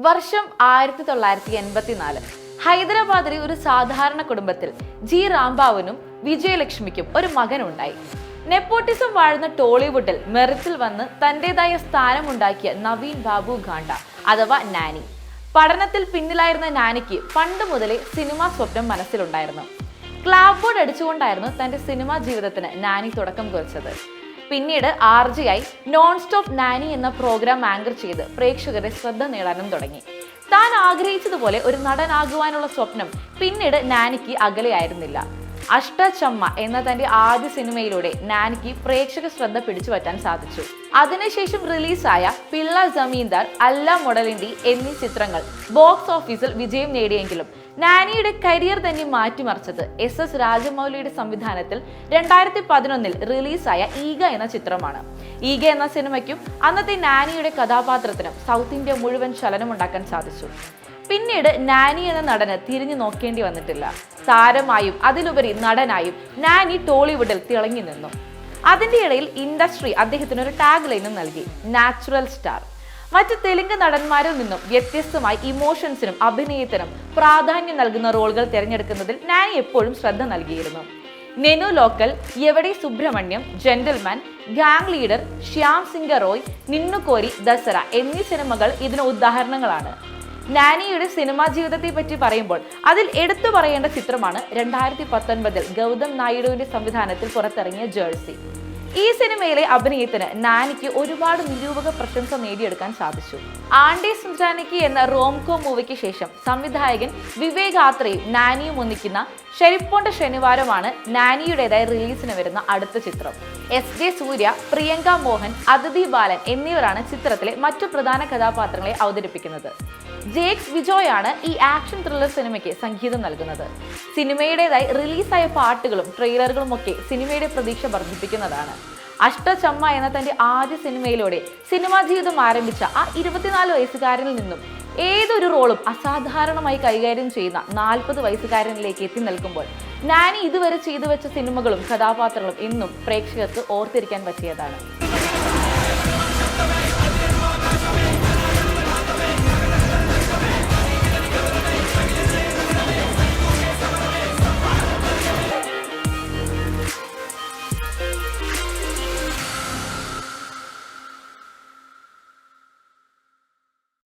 വർഷം 1984. ഹൈദരാബാദിലെ ഒരു സാധാരണ കുടുംബത്തിൽ ജി രാംബാവനും വിജയലക്ഷ്മിക്കും ഒരു മകനുണ്ടായി. നെപ്പോട്ടിസം വാഴുന്ന ടോളിവുഡിൽ മെറിറ്റിൽ വന്ന് തന്റേതായ സ്ഥാനമുണ്ടാക്കിയ നവീൻ ബാബു ഗാണ്ട അഥവാ നാനി. പഠനത്തിൽ പിന്നിലായിരുന്ന നാനിക്ക് പണ്ട് മുതലേ സിനിമാ സ്വപ്നം മനസ്സിലുണ്ടായിരുന്നു. ക്ലാപ്പ് ബോർഡ് അടിച്ചുകൊണ്ടായിരുന്നു തന്റെ സിനിമാ ജീവിതത്തിന് നാനി തുടക്കം കുറിച്ചത്. പിന്നീട് ആർജയായി നോൺ സ്റ്റോപ്പ് നാനി എന്ന പ്രോഗ്രാം ആങ്കർ ചെയ്ത് പ്രേക്ഷകരെ ശ്രദ്ധ നേടാനും തുടങ്ങി. താൻ ആഗ്രഹിച്ചതുപോലെ ഒരു നടനാകുവാനുള്ള സ്വപ്നം പിന്നീട് നാനിക്ക് അകലെയായിരുന്നില്ല. അഷ്ടചമ്മ എന്ന തന്റെ ആദ്യ സിനിമയിലൂടെ നാനിക്ക് പ്രേക്ഷക ശ്രദ്ധ പിടിച്ചുപറ്റാൻ സാധിച്ചു. അതിനുശേഷം റിലീസായ പിള്ള ജമീന്ദാർ, അല്ല മൊഡലിൻഡി എന്നീ ചിത്രങ്ങൾ ബോക്സ് ഓഫീസിൽ വിജയം നേടിയെങ്കിലും നാനിയുടെ കരിയർ തന്നെ മാറ്റിമറിച്ചത് SS രാജമൗലിയുടെ സംവിധാനത്തിൽ 2011 റിലീസായ ഈഗ എന്ന ചിത്രമാണ്. ഈഗ എന്ന സിനിമയ്ക്കും അന്നത്തെ നാനിയുടെ കഥാപാത്രത്തിനും സൗത്ത് ഇന്ത്യ മുഴുവൻ ചലനമുണ്ടാക്കാൻ സാധിച്ചു. പിന്നീട് നാനി എന്ന നടന് തിരിഞ്ഞു നോക്കേണ്ടി വന്നിട്ടില്ല. താരമായും അതിലുപരി നടനായും നാനി ടോളിവുഡിൽ തിളങ്ങി നിന്നു. അതിന്റെ ഇടയിൽ ഇൻഡസ്ട്രി അദ്ദേഹത്തിന് ഒരു ടാഗ് ലൈനും നൽകി, നാച്ചുറൽ സ്റ്റാർ. മറ്റ് തെലുങ്ക് നടന്മാരിൽ നിന്നും വ്യത്യസ്തമായി ഇമോഷൻസിനും അഭിനയത്തിനും പ്രാധാന്യം നൽകുന്ന റോളുകൾ തിരഞ്ഞെടുക്കുന്നതിൽ നാനി എപ്പോഴും ശ്രദ്ധ നൽകിയിരുന്നു. Nenu local, Yevade Subramanyam, gentleman, gang leader, Shyam Singha Roy, Ninnukori, Dasara എന്നീ സിനിമകൾ ഇതിന് ഉദാഹരണങ്ങളാണ്. നാനിയുടെ സിനിമാ ജീവിതത്തെ പറ്റി പറയുമ്പോൾ അതിൽ എടുത്തു പറയേണ്ട ചിത്രമാണ് 2019 ഗൗതം നായിഡുവിന്റെ സംവിധാനത്തിൽ പുറത്തിറങ്ങിയ ജേഴ്സി. ഈ സിനിമയിലെ അഭിനയത്തിന് നാനിക്ക് ഒരുപാട് നിരൂപക പ്രശംസ നേടിയെടുക്കാൻ സാധിച്ചു. ആൻഡി സുജാനിക്കി എന്ന റോംകോ മൂവിക്ക് ശേഷം സംവിധായകൻ വിവേക് ആത്രയും നാനിയും ഒന്നിക്കുന്ന ഷെരിപ്പോണ്ട ശനിവാരമാണ് നാനിയുടേതായി റിലീസിന് വരുന്ന അടുത്ത ചിത്രം. SJ സൂര്യ, പ്രിയങ്ക മോഹൻ, അതിഥി ബാലൻ എന്നിവരാണ് ചിത്രത്തിലെ മറ്റു പ്രധാന കഥാപാത്രങ്ങളെ അവതരിപ്പിക്കുന്നത്. ജേക്സ് വിജോയാണ് ഈ ആക്ഷൻ ത്രില്ലർ സിനിമയ്ക്ക് സംഗീതം നൽകുന്നത്. സിനിമയുടേതായി റിലീസായ പാട്ടുകളും ട്രെയിലറുകളും ഒക്കെ സിനിമയുടെ പ്രതീക്ഷ വർദ്ധിപ്പിക്കുന്നതാണ്. അഷ്ടചമ്മ എന്ന തന്റെ ആദ്യ സിനിമയിലൂടെ സിനിമാ ജീവിതം ആരംഭിച്ച ആ 24 വയസ്സുകാരനിൽ നിന്നും ഏതൊരു റോളും അസാധാരണമായി കൈകാര്യം ചെയ്യുന്ന 40 വയസ്സുകാരനിലേക്ക് എത്തി നിൽക്കുമ്പോൾ നാനി ഇതുവരെ ചെയ്തു വെച്ച സിനിമകളും കഥാപാത്രങ്ങളും ഇന്നും പ്രേക്ഷകർക്ക് ഓർത്തിരിക്കാൻ പറ്റിയതാണ്.